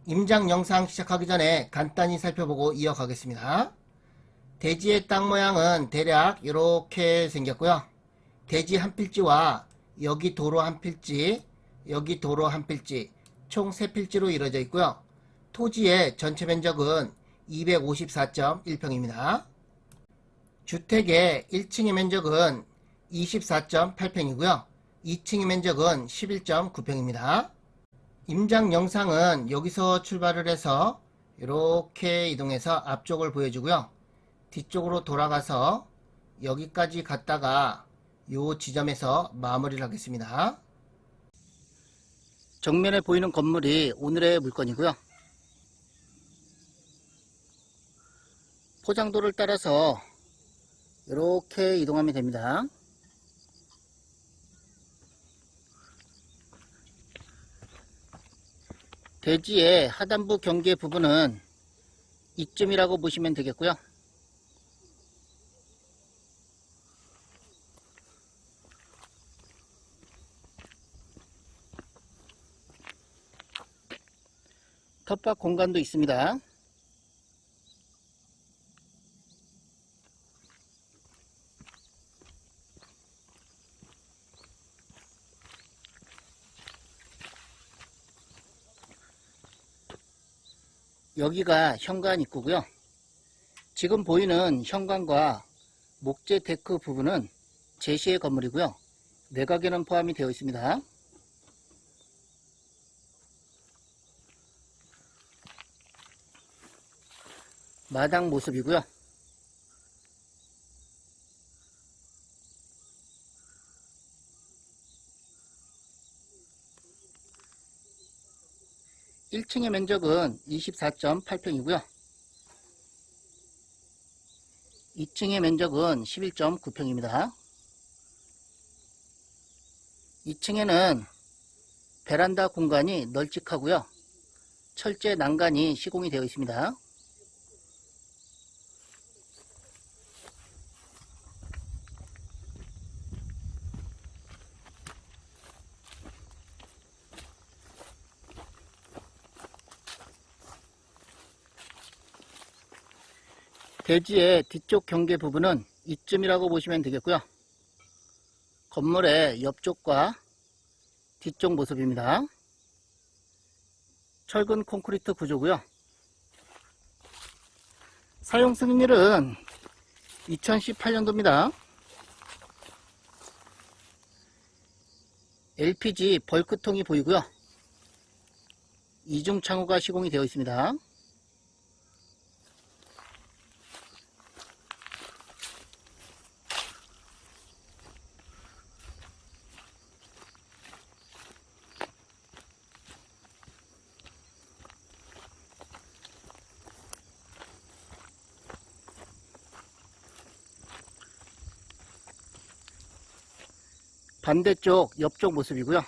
임장 영상 시작하기 전에 간단히 살펴보고 이어가겠습니다. 대지의 땅 모양은 대략 이렇게 생겼고요. 대지 한 필지와 여기 도로 한 필지, 여기 도로 한 필지, 총 3필지로 이루어져 있고요. 토지의 전체 면적은 254.1평입니다. 주택의 1층의 면적은 24.8평이고요. 2층의 면적은 11.9평입니다. 임장 영상은 여기서 출발을 해서 이렇게 이동해서 앞쪽을 보여주고요. 뒤쪽으로 돌아가서 여기까지 갔다가 이 지점에서 마무리를 하겠습니다. 정면에 보이는 건물이 오늘의 물건이고요. 포장도를 따라서 이렇게 이동하면 됩니다. 대지의 하단부 경계 부분은 이쯤이라고 보시면 되겠고요. 텃밭 공간도 있습니다. 여기가 현관 입구고요. 지금 보이는 현관과 목재 데크 부분은 제시의 건물이고요. 내각에는 포함이 되어 있습니다. 마당 모습이고요. (1층의) 면적은 24.8평이고요. 2층의 면적은 11.9평입니다. 2층에는 베란다 공간이 널찍하고요. 철제 난간이 시공이 되어 있습니다. 대지의 뒤쪽 경계 부분은 이쯤이라고 보시면 되겠고요. 건물의 옆쪽과 뒤쪽 모습입니다. 철근 콘크리트 구조고요. 사용 승인일은 2018년도입니다. LPG 벌크통이 보이고요. 이중 창호가 시공이 되어 있습니다. 반대쪽 옆쪽 모습이고요.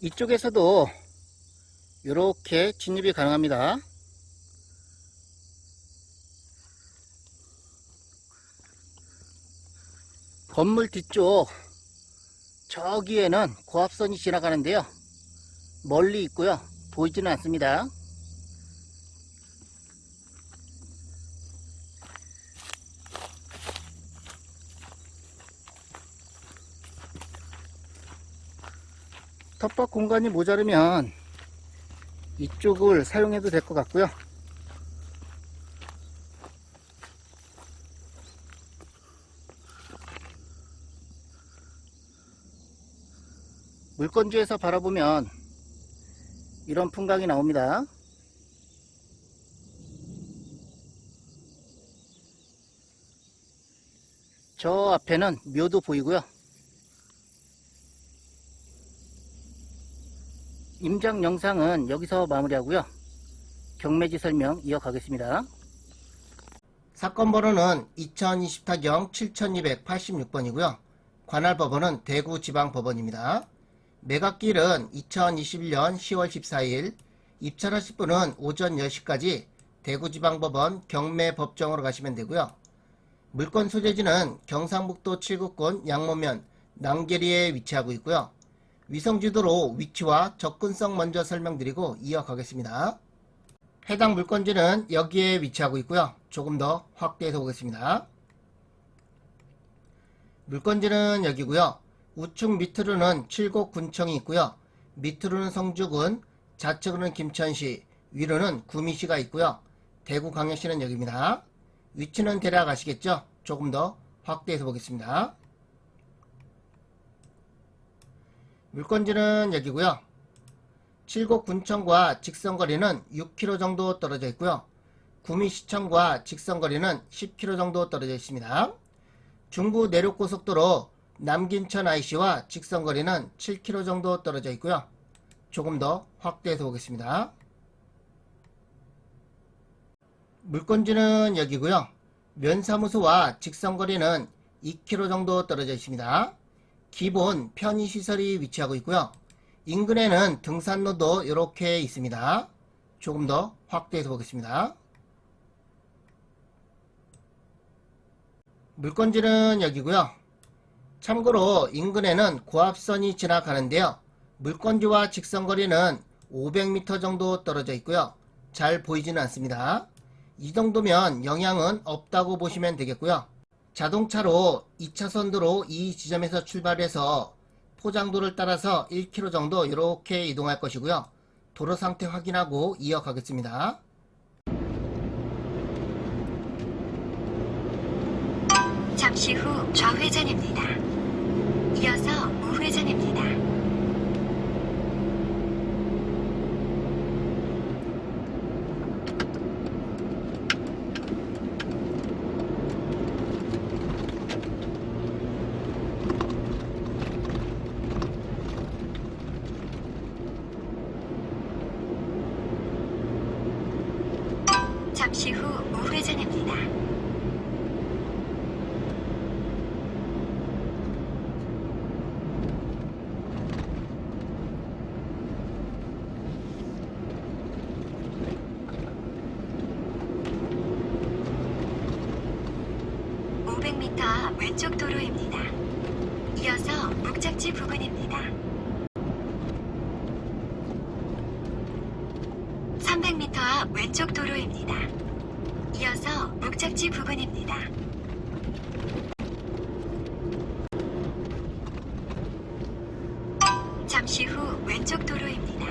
이쪽에서도 이렇게 진입이 가능합니다. 건물 뒤쪽 저기에는 고압선이 지나가는데요. 멀리 있고요. 보이지는 않습니다. 텃밭 공간이 모자르면 이쪽을 사용해도 될 것 같고요. 물건지에서 바라보면 이런 풍광이 나옵니다. 저 앞에는 묘도 보이고요. 임장 영상은 여기서 마무리하고요. 경매지 설명 이어가겠습니다. 사건 번호는 2020타경 7286번이고요. 관할 법원은 대구지방법원입니다. 매각기일은 2021년 10월 14일, 입찰하실 분은 오전 10시까지 대구지방법원 경매법정으로 가시면 되고요. 물건 소재지는 경상북도 칠곡군 양모면 낭계리에 위치하고 있고요. 위성지도로 위치와 접근성 먼저 설명드리고 이어가겠습니다. 해당 물건지는 여기에 위치하고 있고요. 조금 더 확대해서 보겠습니다. 물건지는 여기고요. 우측 밑으로는 칠곡군청이 있고요. 밑으로는 성주군, 좌측으로는 김천시, 위로는 구미시가 있고요. 대구광역시는 여기입니다. 위치는 대략 아시겠죠? 조금 더 확대해서 보겠습니다. 물건지는 여기고요. 칠곡군청과 직선거리는 6km 정도 떨어져 있고요. 구미시청과 직선거리는 10km 정도 떨어져 있습니다. 중부 내륙고속도로 남긴천 IC와 직선거리는 7km 정도 떨어져 있고요. 조금 더 확대해서 보겠습니다. 물건지는 여기고요. 면사무소와 직선거리는 2km 정도 떨어져 있습니다. 기본 편의시설이 위치하고 있고요. 인근에는 등산로도 이렇게 있습니다. 조금 더 확대해서 보겠습니다. 물건지는 여기고요. 참고로 인근에는 고압선이 지나가는데요. 물건지와 직선거리는 500m 정도 떨어져 있고요. 잘 보이지는 않습니다. 이 정도면 영향은 없다고 보시면 되겠고요. 자동차로 2차선 도로 이 지점에서 출발해서 포장도를 따라서 1km 정도 이렇게 이동할 것이고요. 도로 상태 확인하고 이어가겠습니다. 잠시 후 좌회전입니다. 이어서 우회전입니다. 잠시 후 우회전입니다. 왼쪽 도로입니다. 이어서 목적지 부근입니다. 300m 앞 왼쪽 도로입니다. 이어서 목적지 부근입니다. 잠시 후 왼쪽 도로입니다.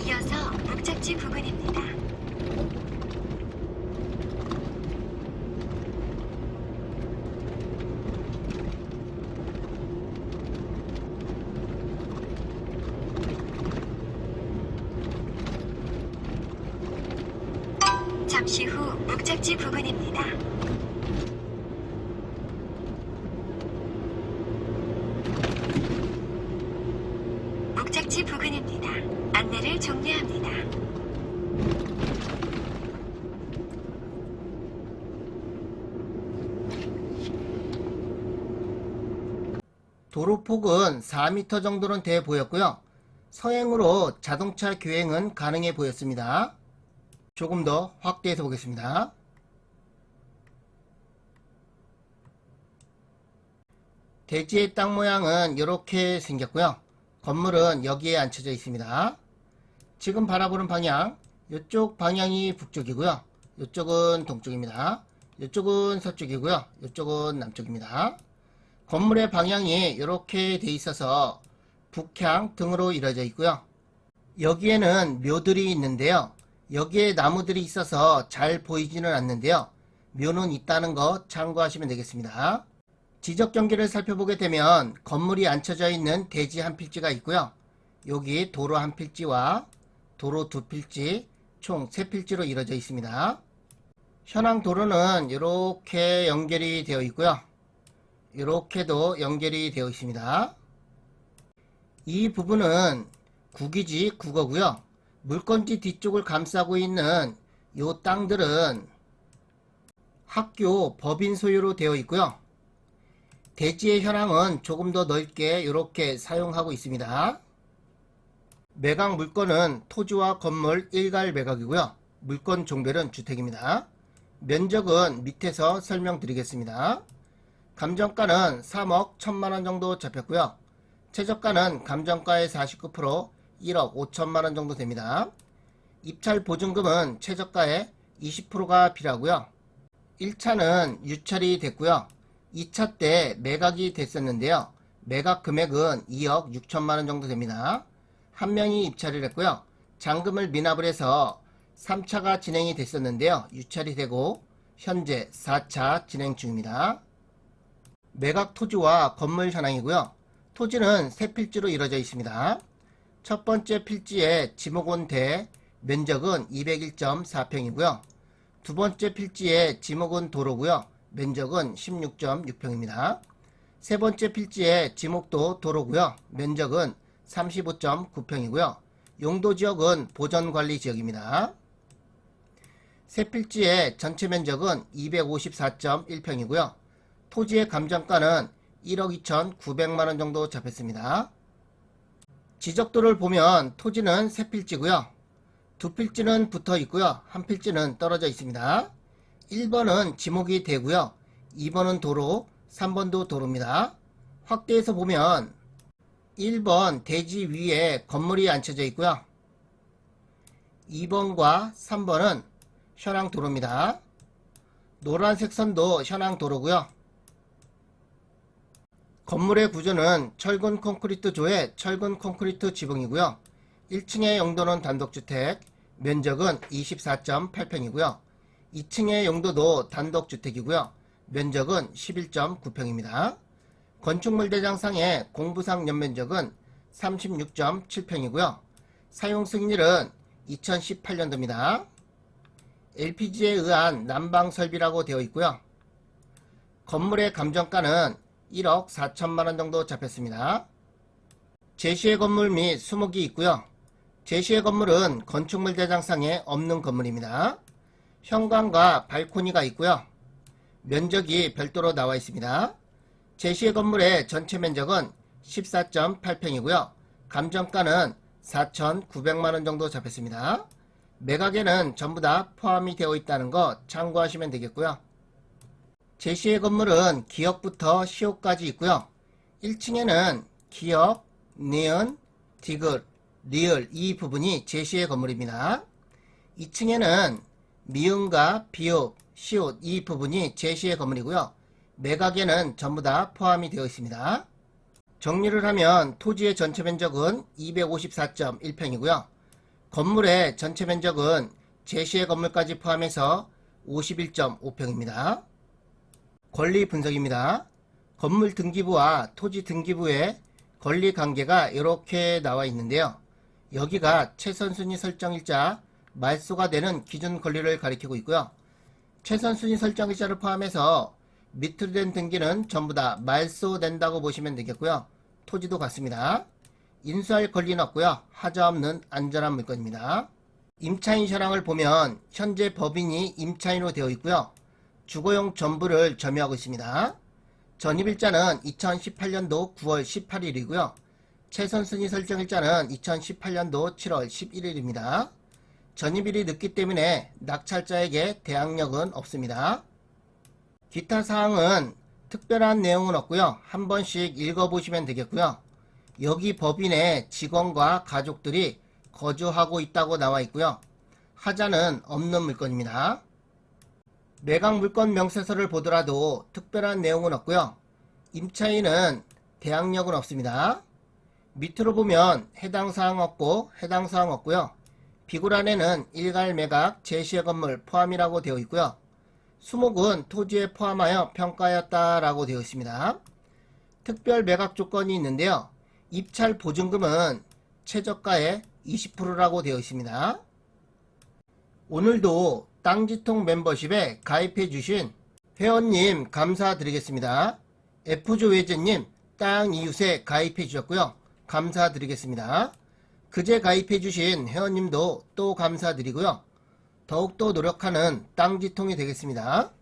이어서 목적지 부근입니다. 잠시 후 목적지 부근입니다. 목적지 부근입니다. 안내를 종료합니다. 도로폭은 4m 정도는 돼 보였고요. 서행으로 자동차 교행은 가능해 보였습니다. 조금 더 확대해서 보겠습니다. 대지의 땅 모양은 이렇게 생겼고요. 건물은 여기에 앉혀져 있습니다. 지금 바라보는 방향, 이쪽 방향이 북쪽이고요. 이쪽은 동쪽입니다. 이쪽은 서쪽이고요. 이쪽은 남쪽입니다. 건물의 방향이 이렇게 돼 있어서 북향 등으로 이루어져 있고요. 여기에는 묘들이 있는데요. 여기에 나무들이 있어서 잘 보이지는 않는데요. 묘는 있다는 거 참고하시면 되겠습니다. 지적 경계를 살펴보게 되면 건물이 앉혀져 있는 대지 한 필지가 있고요. 여기 도로 한 필지와 도로 두 필지, 총 세 필지로 이루어져 있습니다. 현황 도로는 이렇게 연결이 되어 있고요. 이렇게도 연결이 되어 있습니다. 이 부분은 국유지 국어고요. 물건지 뒤쪽을 감싸고 있는 이 땅들은 학교 법인 소유로 되어 있고요. 대지의 현황은 조금 더 넓게 이렇게 사용하고 있습니다. 매각 물건은 토지와 건물 일괄 매각이고요. 물건 종별은 주택입니다. 면적은 밑에서 설명드리겠습니다. 감정가는 3억 1천만원 정도 잡혔고요. 최저가는 감정가의 49% 1억 5천만원 정도 됩니다. 입찰 보증금은 최저가의 20%가 필요하고요. 1차는 유찰이 됐고요. 2차 때 매각이 됐었는데요. 매각 금액은 2억 6천만원 정도 됩니다. 한 명이 입찰을 했고요. 잔금을 미납을 해서 3차가 진행이 됐었는데요. 유찰이 되고 현재 4차 진행 중입니다. 매각 토지와 건물 현황이고요. 토지는 세 필지로 이루어져 있습니다. 첫 번째 필지의 지목원 면적은 201.4평이고요. 두 번째 필지의 지목원 도로고요. 면적은 16.6평입니다. 세 번째 필지의 지목도 도로고요. 면적은 35.9평이고요. 용도지역은 보전관리지역입니다. 세 필지의 전체 면적은 254.1평이고요. 토지의 감정가는 1억 2,900만원 정도 잡혔습니다. 지적도를 보면 토지는 세 필지고요. 두 필지는 붙어 있고요. 한 필지는 떨어져 있습니다. 1번은 지목이 되고요. 2번은 도로, 3번도 도로입니다. 확대해서 보면 1번 대지 위에 건물이 앉혀져 있고요. 2번과 3번은 현황 도로입니다. 노란색 선도 현황 도로고요. 건물의 구조는 철근 콘크리트 조의 철근 콘크리트 지붕이고요. 1층의 용도는 단독주택, 면적은 24.8평이고요. 2층의 용도도 단독주택이고요. 면적은 11.9평입니다. 건축물 대장상의 공부상 연면적은 36.7평이고요. 사용 승인일은 2018년도입니다. LPG에 의한 난방 설비라고 되어 있고요. 건물의 감정가는 1억 4천만원 정도 잡혔습니다. 제시의 건물 및 수목이 있고요. 제시의 건물은 건축물 대장상에 없는 건물입니다. 현관과 발코니가 있고요. 면적이 별도로 나와 있습니다. 제시의 건물의 전체 면적은 14.8평이고요. 감정가는 4,900만원 정도 잡혔습니다. 매각에는 전부 다 포함이 되어 있다는 거 참고하시면 되겠고요. 제시의 건물은 기역부터 시옥까지 있고요. 1층에는 기역, 니은, 디귿, 리을 이 부분이 제시의 건물입니다. 2층에는 미음과 비읍, 시옷 이 부분이 제시의 건물이고요. 매각에는 전부 다 포함이 되어 있습니다. 정리를 하면 토지의 전체 면적은 254.1평이고요. 건물의 전체 면적은 제시의 건물까지 포함해서 51.5평입니다. 권리 분석입니다. 건물 등기부와 토지 등기부의 권리 관계가 이렇게 나와 있는데요. 여기가 최선순위 설정일자 말소가 되는 기준 권리를 가리키고 있고요. 최선순위 설정일자를 포함해서 밑으로 된 등기는 전부 다 말소된다고 보시면 되겠고요. 토지도 같습니다. 인수할 권리는 없고요. 하자없는 안전한 물건입니다. 임차인 현황을 보면 현재 법인이 임차인으로 되어 있고요. 주거용 전부를 점유하고 있습니다. 전입일자는 2018년도 9월 18일이고요. 최선순위 설정일자는 2018년도 7월 11일입니다. 전입일이 늦기 때문에 낙찰자에게 대항력은 없습니다. 기타 사항은 특별한 내용은 없고요. 한 번씩 읽어보시면 되겠고요. 여기 법인의 직원과 가족들이 거주하고 있다고 나와 있고요. 하자는 없는 물건입니다. 매각 물건 명세서를 보더라도 특별한 내용은 없고요. 임차인은 대항력은 없습니다. 밑으로 보면 해당 사항 없고 해당 사항 없고요. 비굴안에는 일괄 매각 제시의 건물 포함이라고 되어 있고요. 수목은 토지에 포함하여 평가하였다라고 되어 있습니다. 특별 매각 조건이 있는데요. 입찰 보증금은 최저가의 20%라고 되어 있습니다. 오늘도 땅지통 멤버십에 가입해 주신 회원님 감사드리겠습니다. F조외제님 땅 이웃에 가입해 주셨고요. 감사드리겠습니다. 그제 가입해 주신 회원님도 또 감사드리고요. 더욱더 노력하는 땅지통이 되겠습니다.